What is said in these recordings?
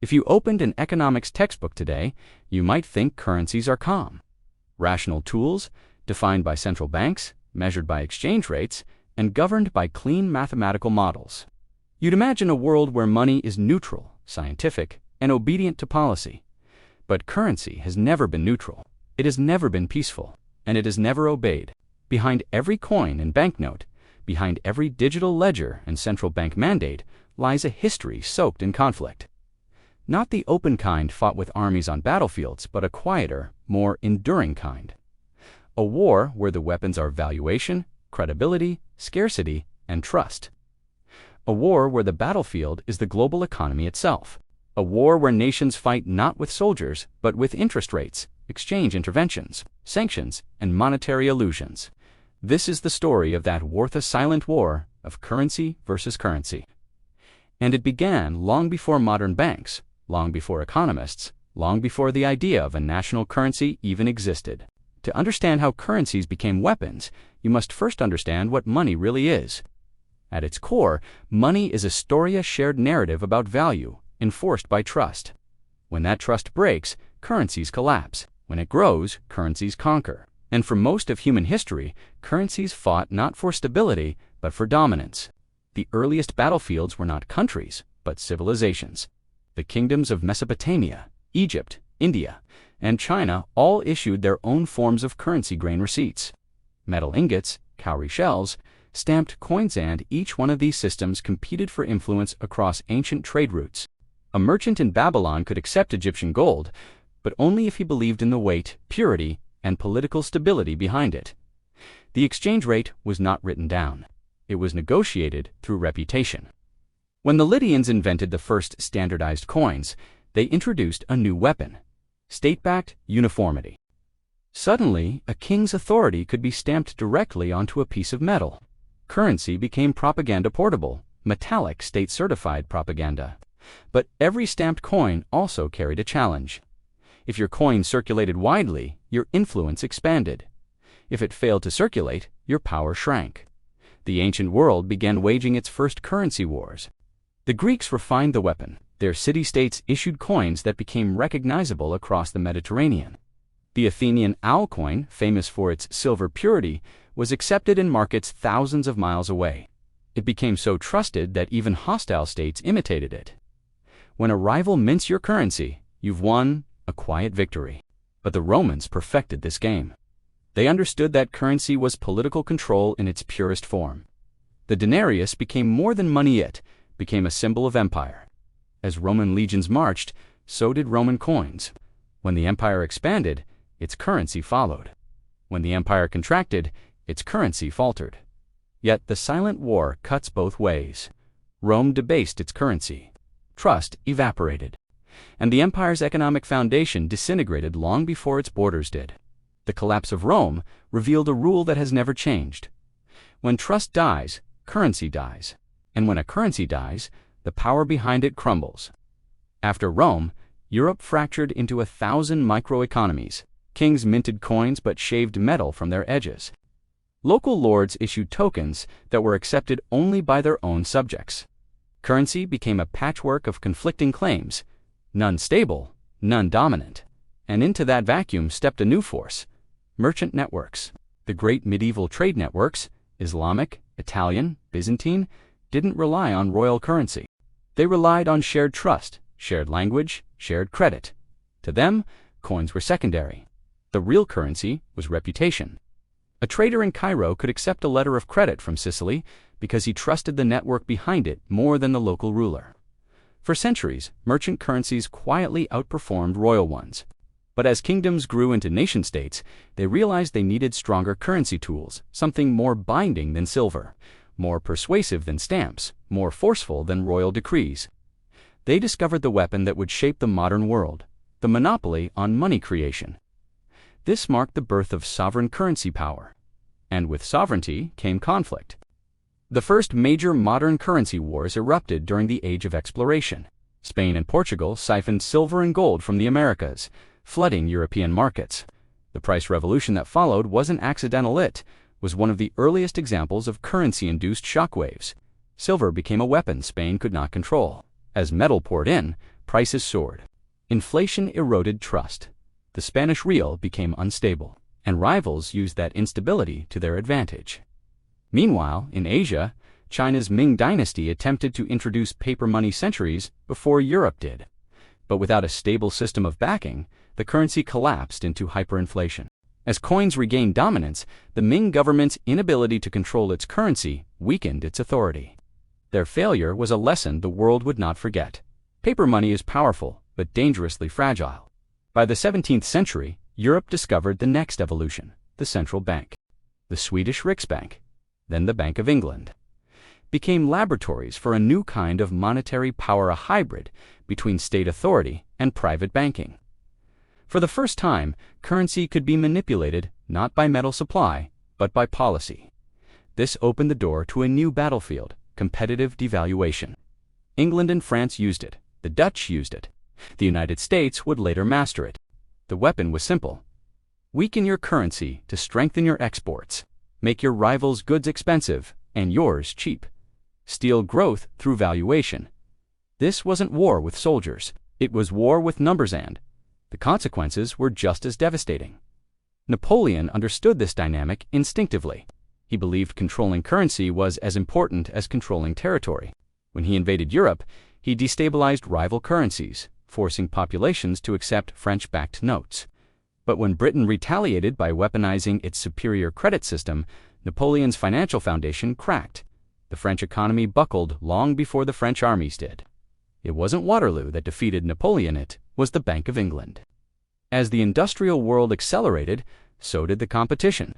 If you opened an economics textbook today, you might think currencies are calm. Rational tools, defined by central banks, measured by exchange rates, and governed by clean mathematical models. You'd imagine a world where money is neutral, scientific, and obedient to policy. But currency has never been neutral. It has never been peaceful, and it has never obeyed. Behind every coin and banknote, behind every digital ledger and central bank mandate, lies a history soaked in conflict. Not the open kind fought with armies on battlefields, but a quieter, more enduring kind. A war where the weapons are valuation, credibility, scarcity, and trust. A war where the battlefield is the global economy itself. A war where nations fight not with soldiers, but with interest rates, exchange interventions, sanctions, and monetary illusions. This is the story of that worth a silent war of currency versus currency. And it began long before modern banks, long before economists, long before the idea of a national currency even existed. To understand how currencies became weapons, you must first understand what money really is. At its core, money is a shared narrative about value, enforced by trust. When that trust breaks, currencies collapse. When it grows, currencies conquer. And for most of human history, currencies fought not for stability, but for dominance. The earliest battlefields were not countries, but civilizations. The kingdoms of Mesopotamia, Egypt, India, and China all issued their own forms of currency grain receipts. Metal ingots, cowrie shells, stamped coins, and each one of these systems competed for influence across ancient trade routes. A merchant in Babylon could accept Egyptian gold, but only if he believed in the weight, purity, and political stability behind it. The exchange rate was not written down. It was negotiated through reputation. When the Lydians invented the first standardized coins, they introduced a new weapon: state-backed uniformity. Suddenly, a king's authority could be stamped directly onto a piece of metal. Currency became propaganda portable, metallic state-certified propaganda. But every stamped coin also carried a challenge. If your coin circulated widely, your influence expanded. If it failed to circulate, your power shrank. The ancient world began waging its first currency wars. The Greeks refined the weapon. Their city-states issued coins that became recognizable across the Mediterranean. The Athenian owl coin, famous for its silver purity, was accepted in markets thousands of miles away. It became so trusted that even hostile states imitated it. When a rival mints your currency, you've won a quiet victory. But the Romans perfected this game. They understood that currency was political control in its purest form. The denarius became more than money, it became a symbol of empire. As Roman legions marched, so did Roman coins. When the empire expanded, its currency followed. When the empire contracted, its currency faltered. Yet the silent war cuts both ways. Rome debased its currency. Trust evaporated. And the empire's economic foundation disintegrated long before its borders did. The collapse of Rome revealed a rule that has never changed. When trust dies, currency dies. And when a currency dies, the power behind it crumbles. After Rome, Europe fractured into 1,000 microeconomies. Kings minted coins but shaved metal from their edges. Local lords issued tokens that were accepted only by their own subjects. Currency became a patchwork of conflicting claims, none stable, none dominant. And into that vacuum stepped a new force: merchant networks. The great medieval trade networks, Islamic, Italian, Byzantine, didn't rely on royal currency. They relied on shared trust, shared language, shared credit. To them, coins were secondary. The real currency was reputation. A trader in Cairo could accept a letter of credit from Sicily because he trusted the network behind it more than the local ruler. For centuries, merchant currencies quietly outperformed royal ones. But as kingdoms grew into nation-states, they realized they needed stronger currency tools, something more binding than silver, more persuasive than stamps, more forceful than royal decrees. They discovered the weapon that would shape the modern world: the monopoly on money creation. This marked the birth of sovereign currency power. And with sovereignty came conflict. The first major modern currency wars erupted during the Age of Exploration. Spain and Portugal siphoned silver and gold from the Americas, flooding European markets. The price revolution that followed wasn't accidental. It was one of the earliest examples of currency-induced shockwaves. Silver became a weapon Spain could not control. As metal poured in, prices soared. Inflation eroded trust. The Spanish real became unstable, and rivals used that instability to their advantage. Meanwhile, in Asia, China's Ming dynasty attempted to introduce paper money centuries before Europe did. But without a stable system of backing, the currency collapsed into hyperinflation. As coins regained dominance, the Ming government's inability to control its currency weakened its authority. Their failure was a lesson the world would not forget. Paper money is powerful, but dangerously fragile. By the 17th century, Europe discovered the next evolution, the central bank. The Swedish Riksbank, then the Bank of England, became laboratories for a new kind of monetary power, a hybrid between state authority and private banking. For the first time, currency could be manipulated not by metal supply, but by policy. This opened the door to a new battlefield, competitive devaluation. England and France used it. The Dutch used it. The United States would later master it. The weapon was simple. Weaken your currency to strengthen your exports. Make your rivals' goods expensive and yours cheap. Steal growth through valuation. This wasn't war with soldiers. It was war with numbers, and the consequences were just as devastating. Napoleon understood this dynamic instinctively. He believed controlling currency was as important as controlling territory. When he invaded Europe, he destabilized rival currencies, forcing populations to accept French-backed notes. But when Britain retaliated by weaponizing its superior credit system, Napoleon's financial foundation cracked. The French economy buckled long before the French armies did. It wasn't Waterloo that defeated Napoleon, it was the Bank of England. As the industrial world accelerated, so did the competition.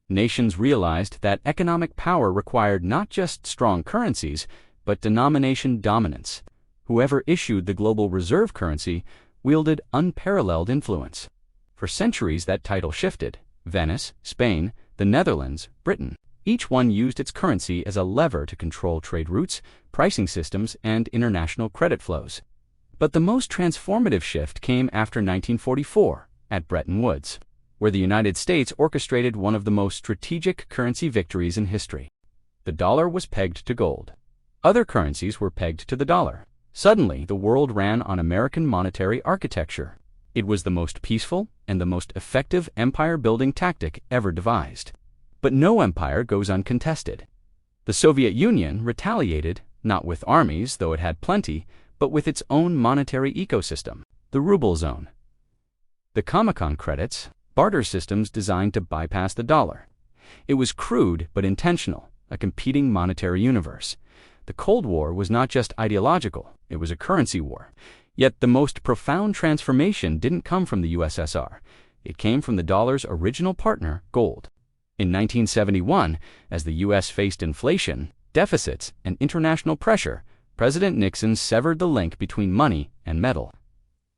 Nations realized that economic power required not just strong currencies, but denomination dominance. Whoever issued the global reserve currency wielded unparalleled influence. For centuries that title shifted. Venice, Spain, the Netherlands, Britain. Each one used its currency as a lever to control trade routes, pricing systems, and international credit flows. But the most transformative shift came after 1944, at Bretton Woods, where the United States orchestrated one of the most strategic currency victories in history. The dollar was pegged to gold. Other currencies were pegged to the dollar. Suddenly, the world ran on American monetary architecture. It was the most peaceful and the most effective empire-building tactic ever devised. But no empire goes uncontested. The Soviet Union retaliated, not with armies, though it had plenty, but with its own monetary ecosystem, the ruble zone. The Comecon credits, barter systems designed to bypass the dollar. It was crude but intentional, a competing monetary universe. The Cold War was not just ideological, it was a currency war. Yet the most profound transformation didn't come from the USSR. It came from the dollar's original partner, gold. In 1971, as the U.S. faced inflation, deficits, and international pressure, President Nixon severed the link between money and metal.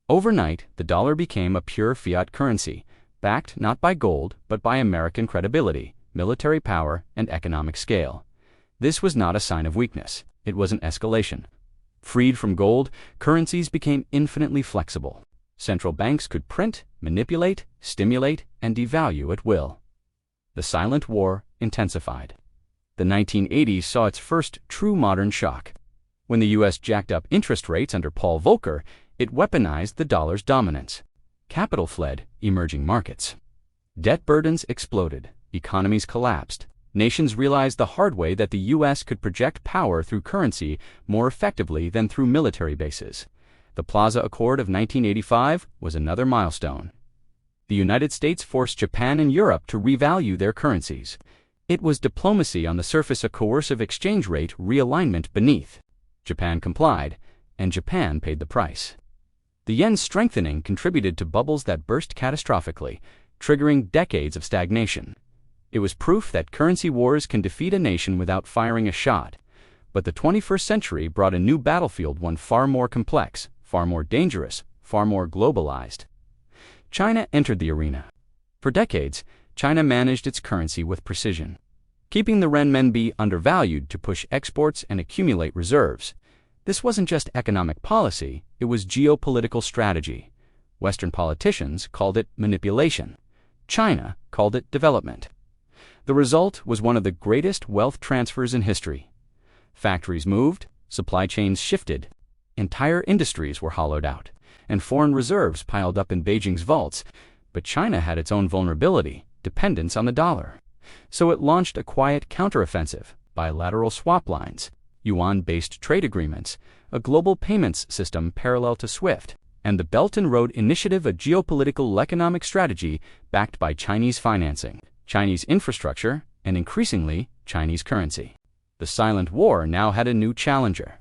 Overnight, the dollar became a pure fiat currency, backed not by gold, but by American credibility, military power, and economic scale. This was not a sign of weakness. It was an escalation. Freed from gold, currencies became infinitely flexible. Central banks could print, manipulate, stimulate, and devalue at will. The silent war intensified. The 1980s saw its first true modern shock. When the U.S. jacked up interest rates under Paul Volcker, it weaponized the dollar's dominance. Capital fled emerging markets. Debt burdens exploded. Economies collapsed. Nations realized the hard way that the U.S. could project power through currency more effectively than through military bases. The Plaza Accord of 1985 was another milestone. The United States forced Japan and Europe to revalue their currencies. It was diplomacy on the surface, a coercive exchange rate realignment beneath. Japan complied, and Japan paid the price. The yen's strengthening contributed to bubbles that burst catastrophically, triggering decades of stagnation. It was proof that currency wars can defeat a nation without firing a shot. But the 21st century brought a new battlefield, one far more complex, far more dangerous, far more globalized. China entered the arena. For decades, China managed its currency with precision, keeping the renminbi undervalued to push exports and accumulate reserves. This wasn't just economic policy, it was geopolitical strategy. Western politicians called it manipulation. China called it development. The result was one of the greatest wealth transfers in history. Factories moved, supply chains shifted, Entire industries were hollowed out, and foreign reserves piled up in Beijing's vaults. But China had its own vulnerability, dependence on the dollar. So it launched a quiet counteroffensive, bilateral swap lines, yuan-based trade agreements, a global payments system parallel to SWIFT, and the Belt and Road Initiative, a geopolitical economic strategy backed by Chinese financing, Chinese infrastructure, and increasingly, Chinese currency. The silent war now had a new challenger.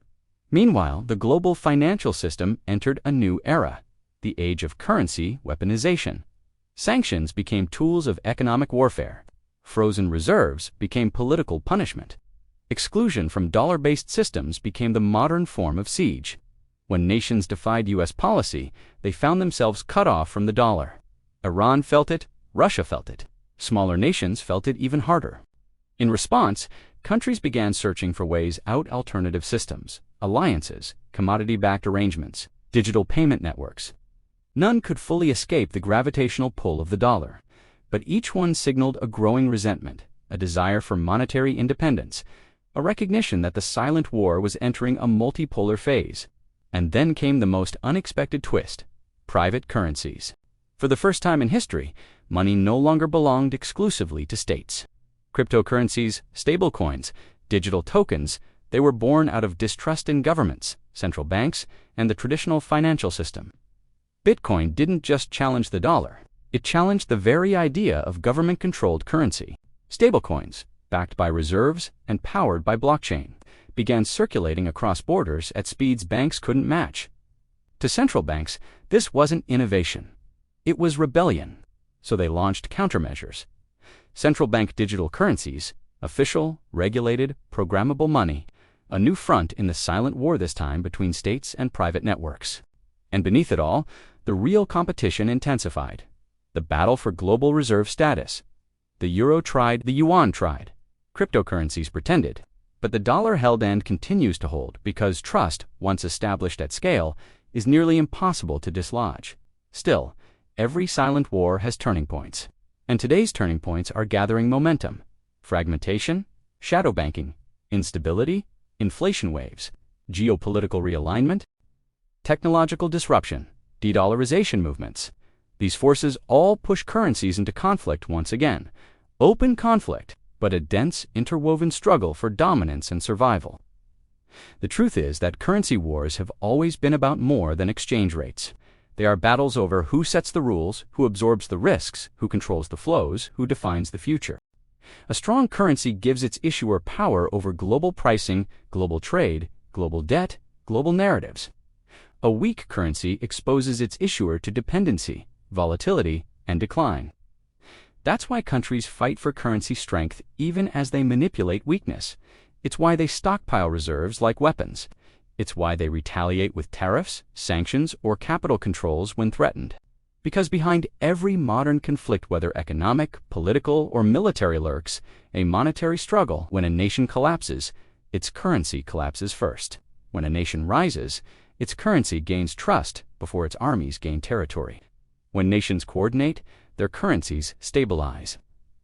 Meanwhile, the global financial system entered a new era, the age of currency weaponization. Sanctions became tools of economic warfare. Frozen reserves became political punishment. Exclusion from dollar-based systems became the modern form of siege. When nations defied U.S. policy, they found themselves cut off from the dollar. Iran felt it, Russia felt it. Smaller nations felt it even harder. In response, countries began searching for ways out: alternative systems, alliances, commodity-backed arrangements, digital payment networks. None could fully escape the gravitational pull of the dollar, but each one signaled a growing resentment, a desire for monetary independence, a recognition that the silent war was entering a multipolar phase. And then came the most unexpected twist: private currencies. For the first time in history, money no longer belonged exclusively to states. Cryptocurrencies, stablecoins, digital tokens, they were born out of distrust in governments, central banks, and the traditional financial system. Bitcoin didn't just challenge the dollar, it challenged the very idea of government-controlled currency. Stablecoins, backed by reserves and powered by blockchain, began circulating across borders at speeds banks couldn't match. To central banks, this wasn't innovation. It was rebellion. So they launched countermeasures. Central bank digital currencies, official, regulated, programmable money, a new front in the silent war this time between states and private networks. And beneath it all, the real competition intensified. The battle for global reserve status. The euro tried, the yuan tried. Cryptocurrencies pretended. But the dollar held and continues to hold because trust, once established at scale, is nearly impossible to dislodge. Still, every silent war has turning points. And today's turning points are gathering momentum. Fragmentation, shadow banking, instability, inflation waves, geopolitical realignment, technological disruption, de-dollarization movements. These forces all push currencies into conflict once again. Open conflict, but a dense, interwoven struggle for dominance and survival. The truth is that currency wars have always been about more than exchange rates. They are battles over who sets the rules, who absorbs the risks, who controls the flows, who defines the future. A strong currency gives its issuer power over global pricing, global trade, global debt, global narratives. A weak currency exposes its issuer to dependency, volatility, and decline. That's why countries fight for currency strength even as they manipulate weakness. It's why they stockpile reserves like weapons. It's why they retaliate with tariffs, sanctions, or capital controls when threatened. Because behind every modern conflict, whether economic, political, or military, lurks a monetary struggle. When a nation collapses, its currency collapses first. When a nation rises, its currency gains trust before its armies gain territory. When nations coordinate, their currencies stabilize.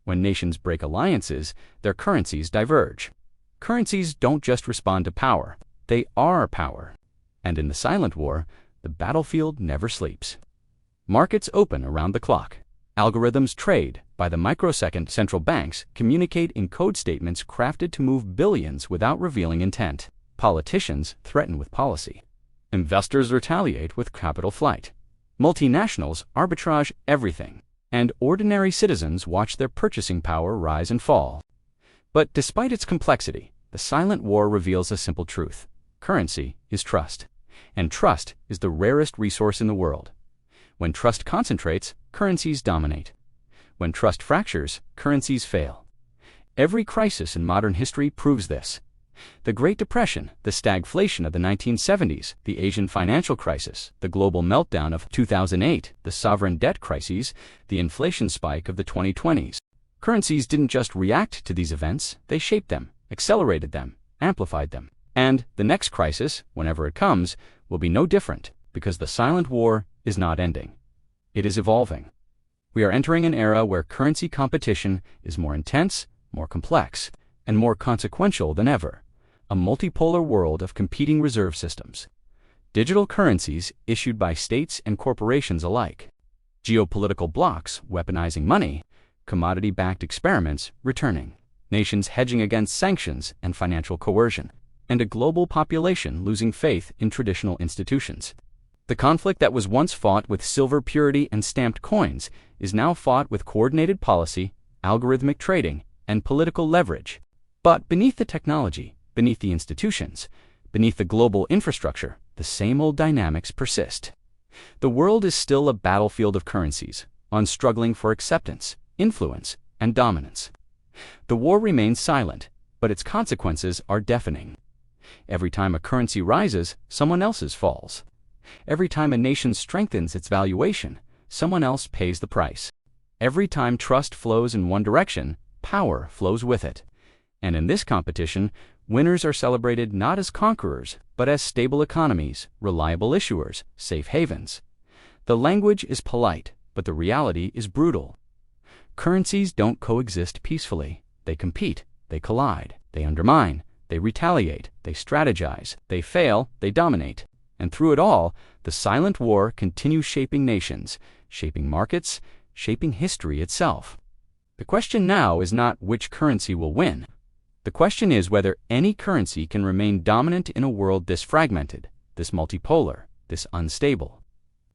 When nations break alliances, their currencies diverge. Currencies don't just respond to power, they are power. And in the silent war, the battlefield never sleeps. Markets open around the clock. Algorithms trade by the microsecond. Central banks communicate in code statements crafted to move billions without revealing intent. Politicians threaten with policy. Investors retaliate with capital flight. Multinationals arbitrage everything. And ordinary citizens watch their purchasing power rise and fall. But despite its complexity, the silent war reveals a simple truth. Currency is trust. And trust is the rarest resource in the world. When trust concentrates, currencies dominate. When trust fractures, currencies fail. Every crisis in modern history proves this. The Great Depression, the stagflation of the 1970s, the Asian financial crisis, the global meltdown of 2008, the sovereign debt crises, the inflation spike of the 2020s. Currencies didn't just react to these events, they shaped them, accelerated them, amplified them. And the next crisis, whenever it comes, will be no different, because the silent war is not ending. It is evolving. We are entering an era where currency competition is more intense, more complex, and more consequential than ever. A multipolar world of competing reserve systems. digital currencies issued by states and corporations alike, geopolitical blocs weaponizing money, commodity-backed experiments returning, nations hedging against sanctions and financial coercion, and a global population losing faith in traditional institutions. The conflict that was once fought with silver purity and stamped coins is now fought with coordinated policy, algorithmic trading, and political leverage. But beneath the technology, beneath the institutions, beneath the global infrastructure, the same old dynamics persist. The world is still a battlefield of currencies, one struggling for acceptance, influence, and dominance. The war remains silent, but its consequences are deafening. Every time a currency rises, someone else's falls. Every time a nation strengthens its valuation, someone else pays the price. Every time trust flows in one direction, power flows with it. And in this competition, winners are celebrated not as conquerors, but as stable economies, reliable issuers, safe havens. The language is polite, but the reality is brutal. Currencies don't coexist peacefully. They compete, they collide, they undermine, they retaliate, they strategize, they fail, they dominate. And through it all, the silent war continues shaping nations, shaping markets, shaping history itself. The question now is not which currency will win. The question is whether any currency can remain dominant in a world this fragmented, this multipolar, this unstable.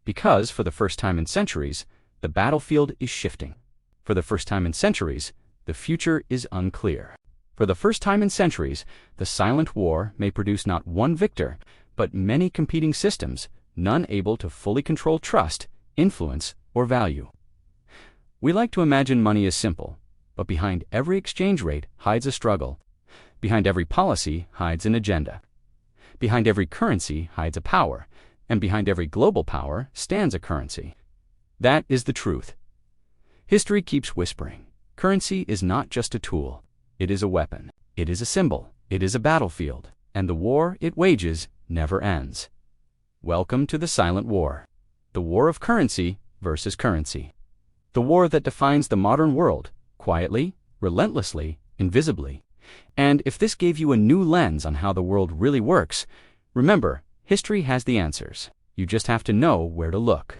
Because, for the first time in centuries, the battlefield is shifting. For the first time in centuries, the future is unclear. For the first time in centuries, the silent war may produce not one victor, but many competing systems, none able to fully control trust, influence, or value. We like to imagine money as simple, but behind every exchange rate hides a struggle. Behind every policy hides an agenda. Behind every currency hides a power, and behind every global power stands a currency. That is the truth. History keeps whispering. Currency is not just a tool. It is a weapon. It is a symbol. It is a battlefield. And the war it wages never ends. Welcome to the silent war. The war of currency versus currency. The war that defines the modern world, quietly, relentlessly, invisibly. And if this gave you a new lens on how the world really works, remember, history has the answers. You just have to know where to look.